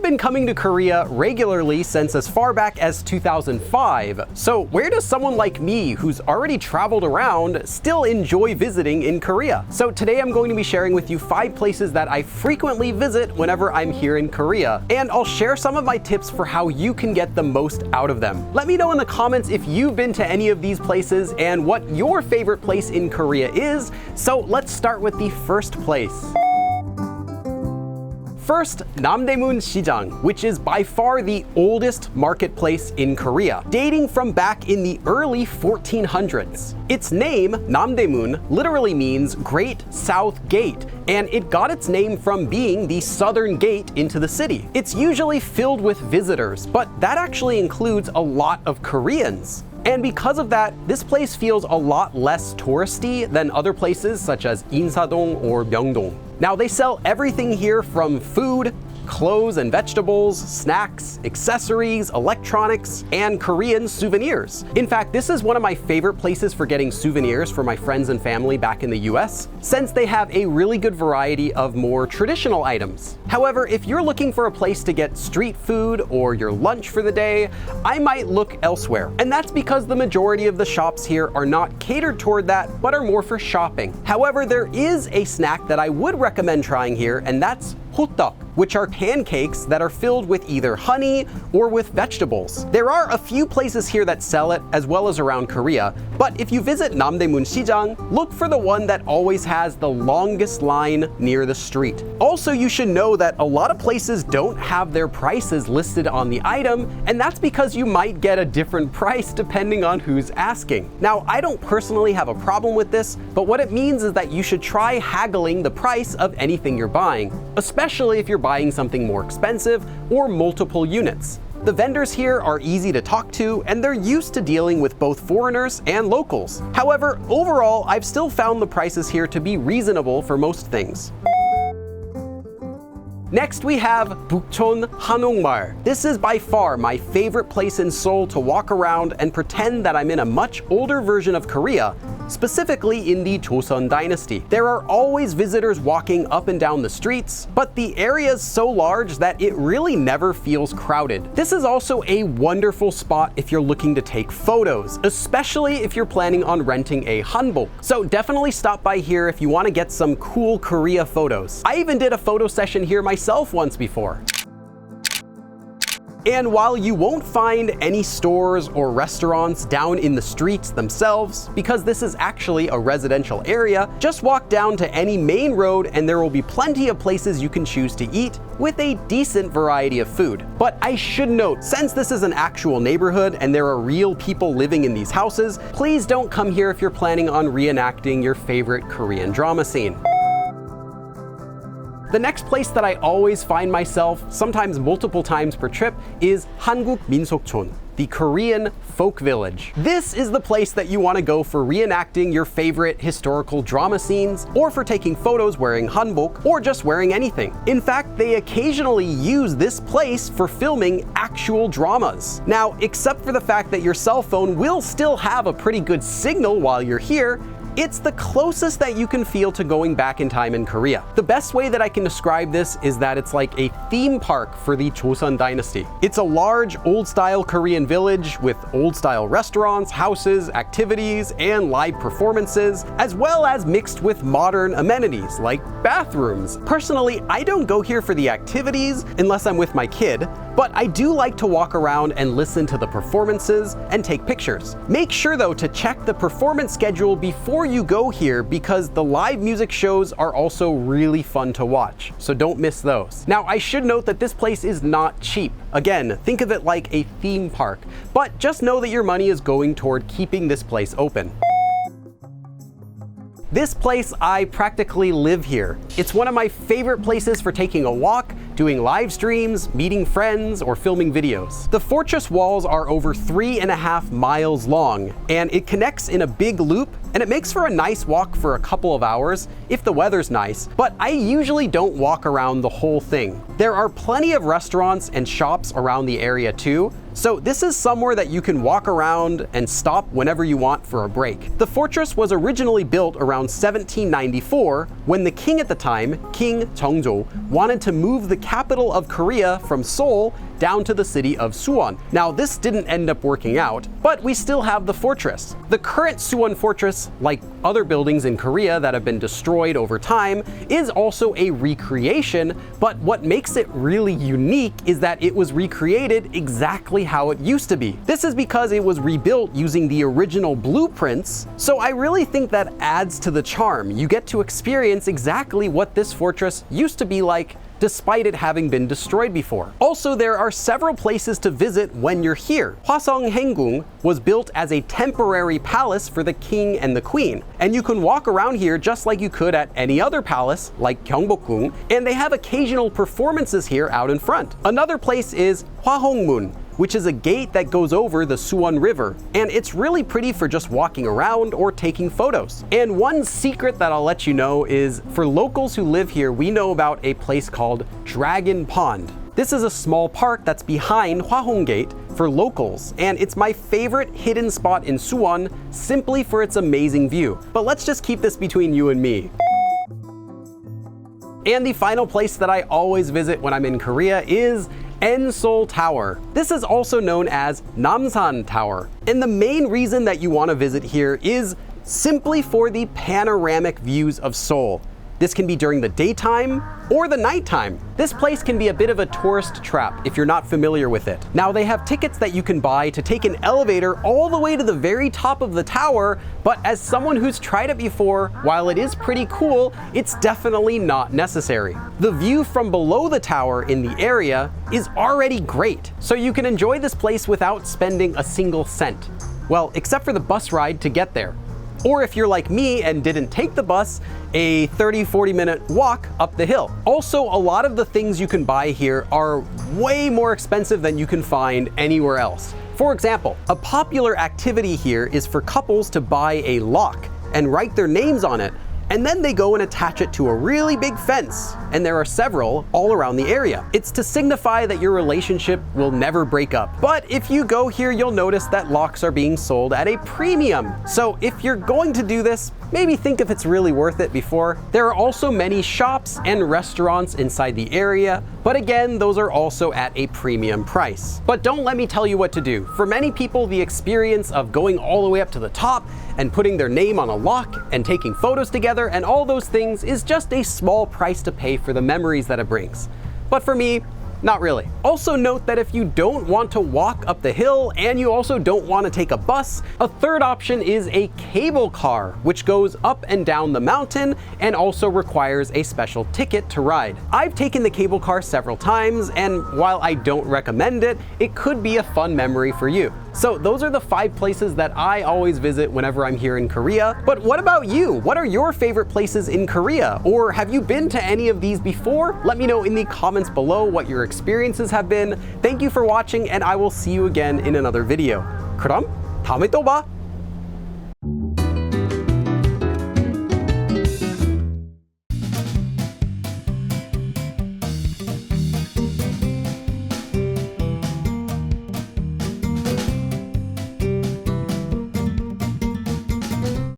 been coming to Korea regularly since as far back as 2005. So where does someone like me, who's already traveled around, still enjoy visiting in Korea? So today I'm going to be sharing with you 5 places that I frequently visit whenever I'm here in Korea. And I'll share some of my tips for how you can get the most out of them. Let me know in the comments if you've been to any of these places and what your favorite place in Korea is. So let's start with the first place. First, Namdaemun Shijang, which is by far the oldest marketplace in Korea, dating from back in the early 1400s. Its name, Namdaemun, literally means Great South Gate, and it got its name from being the southern gate into the city. It's usually filled with visitors, but that actually includes a lot of Koreans. And because of that, this place feels a lot less touristy than other places such as Insadong or Myeongdong. Now, they sell everything here from food, clothes and vegetables, snacks, accessories, electronics, and Korean souvenirs. In fact, this is one of my favorite places for getting souvenirs for my friends and family back in the US, since they have a really good variety of more traditional items. However, if you're looking for a place to get street food or your lunch for the day, I might look elsewhere. And that's because the majority of the shops here are not catered toward that, but are more for shopping. However, there is a snack that I would recommend trying here, and that's hotteok, which are pancakes that are filled with either honey or with vegetables. There are a few places here that sell it, as well as around Korea, but if you visit Namdaemun Shijang, look for the one that always has the longest line near the street. Also, you should know that a lot of places don't have their prices listed on the item, and that's because you might get a different price depending on who's asking. Now, I don't personally have a problem with this, but what it means is that you should try haggling the price of anything you're buying, especially if you're buying something more expensive or multiple units. The vendors here are easy to talk to, and they're used to dealing with both foreigners and locals. However, overall, I've still found the prices here to be reasonable for most things. Next, we have Bukchon Hanok Mail. This is by far my favorite place in Seoul to walk around and pretend that I'm in a much older version of Korea, specifically in the Joseon dynasty. There are always visitors walking up and down the streets, but the area is so large that it really never feels crowded. This is also a wonderful spot if you're looking to take photos, especially if you're planning on renting a hanbok. So definitely stop by here if you want to get some cool Korea photos. I even did a photo session here myself once before. And while you won't find any stores or restaurants down in the streets themselves, because this is actually a residential area, just walk down to any main road and there will be plenty of places you can choose to eat with a decent variety of food. But I should note, since this is an actual neighborhood and there are real people living in these houses, please don't come here if you're planning on reenacting your favorite Korean drama scene. The next place that I always find myself, sometimes multiple times per trip, is 한국민속촌, the Korean folk village. This is the place that you want to go for reenacting your favorite historical drama scenes, or for taking photos wearing hanbok, or just wearing anything. In fact, they occasionally use this place for filming actual dramas. Now, except for the fact that your cell phone will still have a pretty good signal while you're here, it's the closest that you can feel to going back in time in Korea. The best way that I can describe this is that it's like a theme park for the Joseon dynasty. It's a large, old-style Korean village with old-style restaurants, houses, activities, and live performances, as well as mixed with modern amenities like bathrooms. Personally, I don't go here for the activities unless I'm with my kid, but I do like to walk around and listen to the performances and take pictures. Make sure though to check the performance schedule before you go here, because the live music shows are also really fun to watch, so don't miss those. Now, I should note that this place is not cheap. Again, think of it like a theme park, but just know that your money is going toward keeping this place open. This place, I practically live here. It's one of my favorite places for taking a walk, doing live streams, meeting friends, or filming videos. The fortress walls are over 3.5 miles long, and it connects in a big loop, and it makes for a nice walk for a couple of hours if the weather's nice, but I usually don't walk around the whole thing. There are plenty of restaurants and shops around the area too, So this is somewhere that you can walk around and stop whenever you want for a break. The fortress was originally built around 1794 when the king at the time, King Jeongjo, wanted to move the capital of Korea from Seoul down to the city of Suwon. Now this didn't end up working out, but we still have the fortress. The current Suwon Fortress, like other buildings in Korea that have been destroyed over time, is also a recreation, but what makes it really unique is that it was recreated exactly how it used to be. This is because it was rebuilt using the original blueprints, so I really think that adds to the charm. You get to experience exactly what this fortress used to be like, despite it having been destroyed before. Also, there are several places to visit when you're here. Hwaseong Haengung was built as a temporary palace for the king and the queen, and you can walk around here just like you could at any other palace, like Gyeongbokgung, and they have occasional performances here out in front. Another place is Hwahongmun, which is a gate that goes over the Suwon River, and it's really pretty for just walking around or taking photos. And one secret that I'll let you know is, for locals who live here, we know about a place called Dragon Pond. This is a small park that's behind Hwahong Gate for locals, and it's my favorite hidden spot in Suwon simply for its amazing view. But let's just keep this between you and me. And the final place that I always visit when I'm in Korea is Ensol Tower. This is also known as Namsan Tower. And the main reason that you want to visit here is simply for the panoramic views of Seoul. This can be during the daytime or the nighttime. This place can be a bit of a tourist trap if you're not familiar with it. Now, they have tickets that you can buy to take an elevator all the way to the very top of the tower, but as someone who's tried it before, while it is pretty cool, it's definitely not necessary. The view from below the tower in the area is already great, so you can enjoy this place without spending a single cent. Well, except for the bus ride to get there. Or if you're like me and didn't take the bus, a 30-40 minute walk up the hill. Also, a lot of the things you can buy here are way more expensive than you can find anywhere else. For example, a popular activity here is for couples to buy a lock and write their names on it, and then they go and attach it to a really big fence, and there are several all around the area. It's to signify that your relationship will never break up. But if you go here, you'll notice that locks are being sold at a premium. So if you're going to do this, maybe think if it's really worth it before. There are also many shops and restaurants inside the area, but again, those are also at a premium price. But don't let me tell you what to do. For many people, the experience of going all the way up to the top and putting their name on a lock and taking photos together and all those things is just a small price to pay for the memories that it brings. But for me, not really. Also note that if you don't want to walk up the hill and you also don't want to take a bus, a third option is a cable car, which goes up and down the mountain and also requires a special ticket to ride. I've taken the cable car several times, and while I don't recommend it, it could be a fun memory for you. So those are the 5 places that I always visit whenever I'm here in Korea. But what about you? What are your favorite places in Korea? Or have you been to any of these before? Let me know in the comments below what your experiences have been. Thank you for watching, and I will see you again in another video. 그럼 다음에 또 봐!